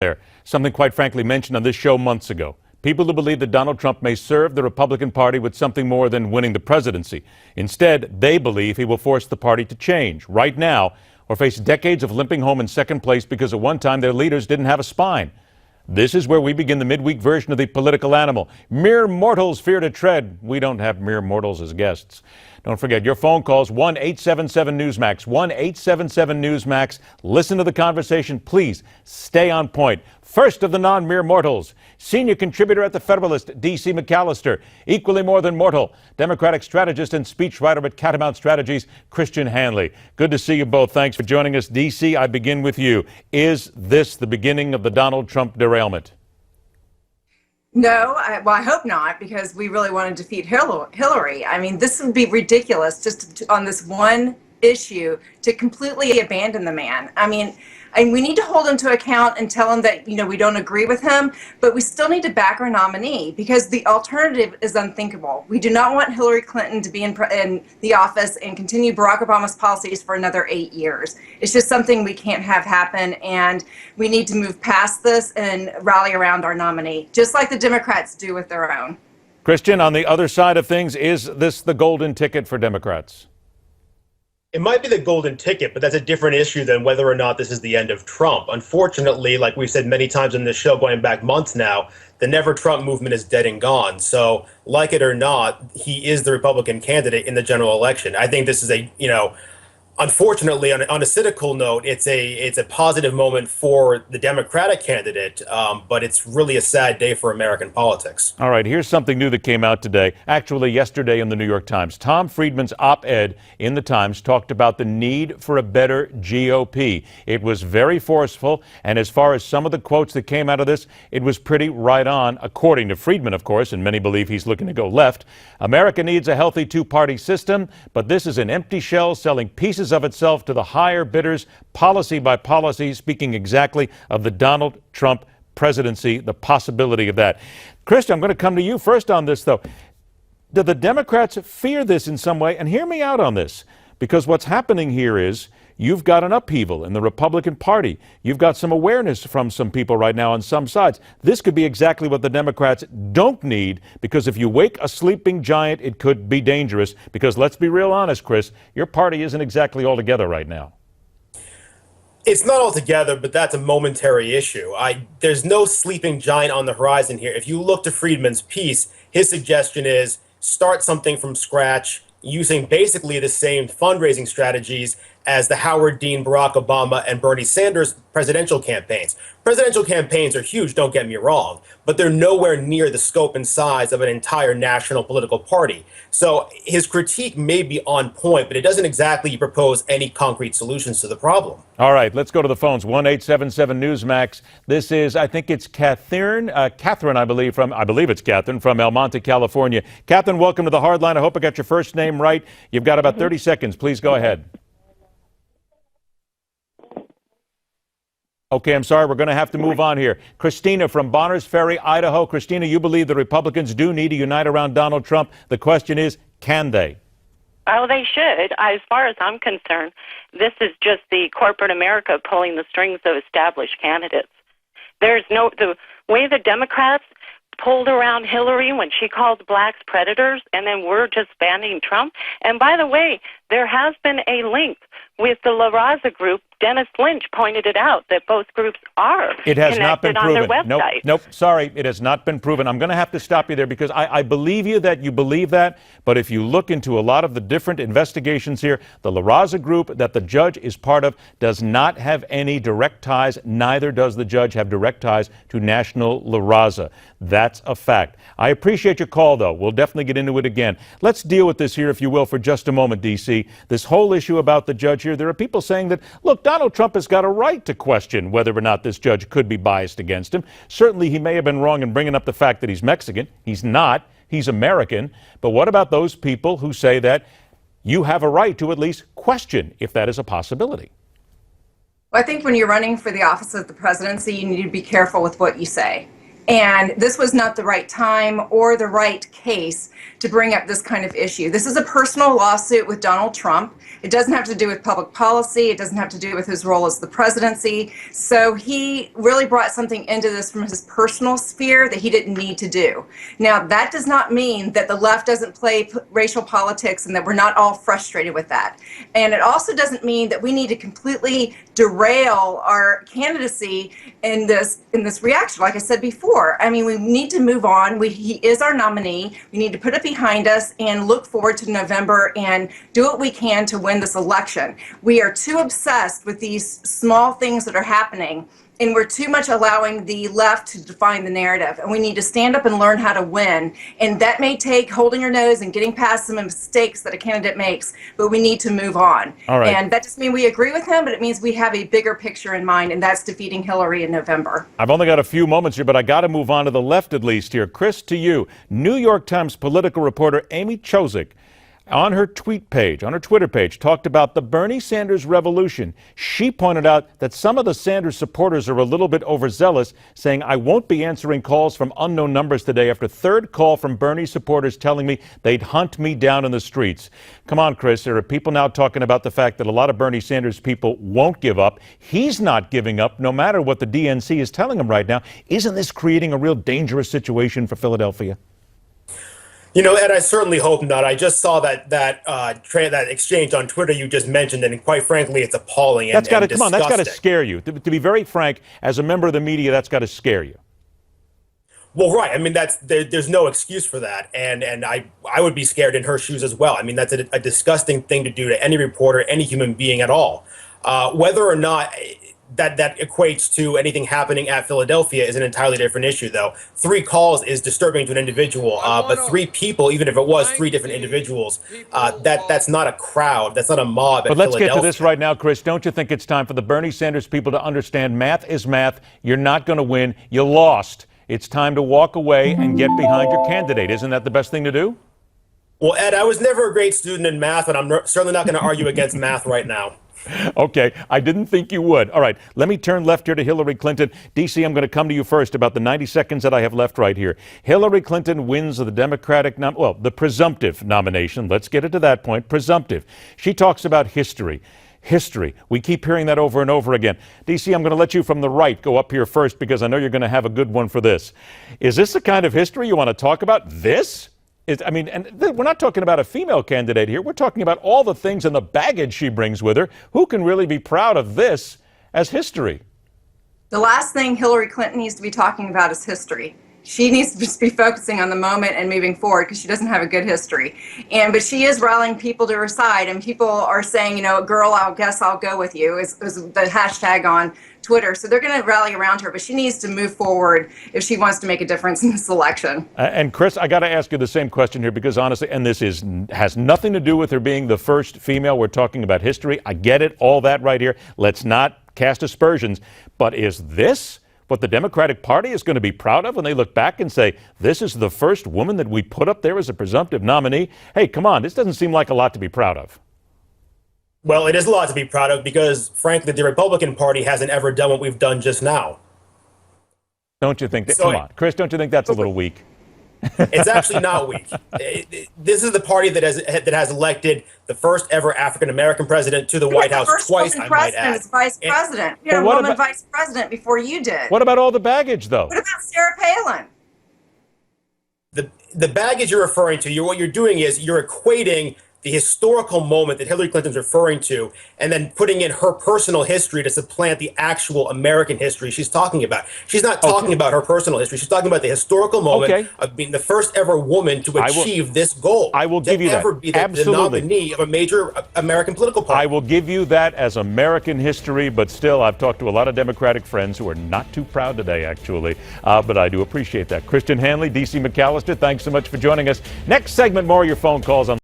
there. Something quite frankly mentioned on this show months ago. People who believe that Donald Trump may serve the Republican Party with something more than winning the presidency. Instead, they believe he will force the party to change right now or face decades of limping home in second place because at one time their leaders didn't have a spine. This is where we begin the midweek version of the political animal. Mere mortals fear to tread. We don't have mere mortals as guests. Don't forget your phone calls, 1-877-Newsmax, 1-877-Newsmax. Listen to the conversation. Please stay on point. First of the non-mere mortals, senior contributor at the Federalist, D.C. McAllister. Equally more than mortal, Democratic strategist and speechwriter at Catamount Strategies, Christian Hanley. Good to see you both. Thanks for joining us. D.C., I begin with you. Is this the beginning of the Donald Trump derailment? No, I hope not, because we really want to defeat Hillary. I mean, this would be ridiculous just on this one issue to completely abandon the man. I mean, we need to hold him to account and tell him that, we don't agree with him, but we still need to back our nominee because the alternative is unthinkable. We do not want Hillary Clinton to be in the office and continue Barack Obama's policies for another 8 years. It's just something we can't have happen, and we need to move past this and rally around our nominee, just like the Democrats do with their own. Christian, on the other side of things, is this the golden ticket for Democrats? It might be the golden ticket, but that's a different issue than whether or not this is the end of Trump. Unfortunately, like we've said many times on this show going back months now, the Never Trump movement is dead and gone. So, like it or not, he is the Republican candidate in the general election. I think this is unfortunately, on a cynical note, it's a positive moment for the Democratic candidate, but it's really a sad day for American politics. All right, here's something new that came out today, actually yesterday in the New York Times. Tom Friedman's op-ed in the Times talked about the need for a better GOP. It was very forceful, and as far as some of the quotes that came out of this, it was pretty right on, according to Friedman, of course, and many believe he's looking to go left. America needs a healthy two-party system, but this is an empty shell selling pieces of itself to the higher bidders, policy by policy, speaking exactly of the Donald Trump presidency, the possibility of that. Christian, I'm going to come to you first on this, though. Do the Democrats fear this in some way? And hear me out on this, because what's happening here is you've got an upheaval in the Republican Party. You've got some awareness from some people right now on some sides. This could be exactly what the Democrats don't need, because if you wake a sleeping giant, it could be dangerous. Because let's be real honest, Chris, your party isn't exactly all together right now. It's not all together, but that's a momentary issue. There's no sleeping giant on the horizon here. If you look to Friedman's piece, his suggestion is start something from scratch, using basically the same fundraising strategies as the Howard Dean, Barack Obama, and Bernie Sanders presidential campaigns. Presidential campaigns are huge, don't get me wrong, but they're nowhere near the scope and size of an entire national political party. So his critique may be on point, but it doesn't exactly propose any concrete solutions to the problem. All right, let's go to the phones. 1-877-Newsmax. This is, I think it's Catherine, I believe it's Catherine from El Monte, California. Catherine, welcome to the Hardline. I hope I got your first name right. You've got about 30 seconds. Please go ahead. Okay, I'm sorry. We're going to have to move on here. Christina from Bonners Ferry, Idaho. Christina, you believe the Republicans do need to unite around Donald Trump. The question is, can they? Oh, they should. As far as I'm concerned, this is just the corporate America pulling the strings of established candidates. The way the Democrats pulled around Hillary when she called blacks predators, and then we're just banning Trump. And by the way, there has been a link with the La Raza group. Dennis Lynch pointed it out that both groups are It has not been proven. On their website. Nope, sorry, it has not been proven. I'm going to have to stop you there because I believe you that you believe that, but if you look into a lot of the different investigations here, the La Raza group that the judge is part of does not have any direct ties, neither does the judge have direct ties to National La Raza. That's a fact. I appreciate your call, though. We'll definitely get into it again. Let's deal with this here, if you will, for just a moment, D.C. This whole issue about the judge here, there are people saying that, look, Donald Trump has got a right to question whether or not this judge could be biased against him. Certainly, he may have been wrong in bringing up the fact that he's Mexican. He's not. He's American. But what about those people who say that you have a right to at least question if that is a possibility? Well, I think when you're running for the office of the presidency, you need to be careful with what you say. And this was not the right time or the right case to bring up this kind of issue. This is a personal lawsuit with Donald Trump. It doesn't have to do with public policy. It doesn't have to do with his role as the presidency. So he really brought something into this from his personal sphere that he didn't need to do. Now, that does not mean that the left doesn't play racial politics and that we're not all frustrated with that. And it also doesn't mean that we need to completely derail our candidacy in this reaction. Like I said before, I mean, we need to move on. He is our nominee. We need to put it behind us and look forward to November and do what we can to win this election. We are too obsessed with these small things that are happening, and we're too much allowing the left to define the narrative. And we need to stand up and learn how to win. And that may take holding your nose and getting past some mistakes that a candidate makes, but we need to move on. All right. And that doesn't mean we agree with him, but it means we have a bigger picture in mind, and that's defeating Hillary in November. I've only got a few moments here, but I got to move on to the left at least here. Chris, to you. New York Times political reporter Amy Chozick, on her Twitter page, talked about the Bernie Sanders revolution. She pointed out that some of the Sanders supporters are a little bit overzealous, saying, I won't be answering calls from unknown numbers today after third call from Bernie supporters telling me they'd hunt me down in the streets. Come on, Chris, there are people now talking about the fact that a lot of Bernie Sanders people won't give up. He's not giving up, no matter what the DNC is telling him right now. Isn't this creating a real dangerous situation for Philadelphia? You know, Ed, I certainly hope not. I just saw that exchange on Twitter you just mentioned, and quite frankly, it's appalling and disgusting. Come on, that's got to scare you. To be very frank, as a member of the media, that's got to scare you. Well, right. I mean, there's no excuse for that, and I would be scared in her shoes as well. I mean, that's a disgusting thing to do to any reporter, any human being at all. Whether or not that equates to anything happening at Philadelphia is an entirely different issue, though. 3 calls is disturbing to an individual, but 3 people, even if it was 3 different individuals, that's not a crowd. That's not a mob at Philadelphia. But let's get to this right now, Chris. Don't you think it's time for the Bernie Sanders people to understand math is math? You're not going to win. You lost. It's time to walk away and get behind your candidate. Isn't that the best thing to do? Well, Ed, I was never a great student in math, and I'm certainly not going to argue against math right now. Okay, I didn't think you would. All right, let me turn left here to Hillary Clinton. DC, I'm going to come to you first about the 90 seconds that I have left right here. Hillary Clinton wins the Democratic, the presumptive nomination. Let's get it to that point, presumptive. She talks about history. History. We keep hearing that over and over again. DC, I'm going to let you from the right go up here first because I know you're going to have a good one for this. Is this the kind of history you want to talk about? This? We're not talking about a female candidate here. We're talking about all the things and the baggage she brings with her. Who can really be proud of this as history? The last thing Hillary Clinton needs to be talking about is history. She needs to just be focusing on the moment and moving forward because she doesn't have a good history. But she is rallying people to her side, and people are saying, you know, girl, I guess I'll go with you is the hashtag on Twitter. So they're going to rally around her, but she needs to move forward if she wants to make a difference in this election. And Chris, I got to ask you the same question here because honestly, and this has nothing to do with her being the first female. We're talking about history. I get it, all that right here. Let's not cast aspersions. But is this what the Democratic Party is going to be proud of when they look back and say, this is the first woman that we put up there as a presumptive nominee? Hey, come on, this doesn't seem like a lot to be proud of. Well, it is a lot to be proud of because, frankly, the Republican Party hasn't ever done what we've done just now. Don't you think that? Come on, Chris, don't you think that's a little weak? It's actually not weak. This is the party that has elected the first ever African American president to the White House twice. I might add. As vice president. You had a woman vice president before you did. What about all the baggage, though? What about Sarah Palin? The baggage you're referring to, what you're doing is you're equating the historical moment that Hillary Clinton's referring to, and then putting in her personal history to supplant the actual American history she's talking about. She's not talking about her personal history. She's talking about the historical moment of being the first ever woman to achieve this goal. I will give you that. To ever be the nominee of a major American political party. I will give you that as American history, but still, I've talked to a lot of Democratic friends who are not too proud today, actually. But I do appreciate that. Christian Hanley, DC McAllister, thanks so much for joining us. Next segment, more of your phone calls on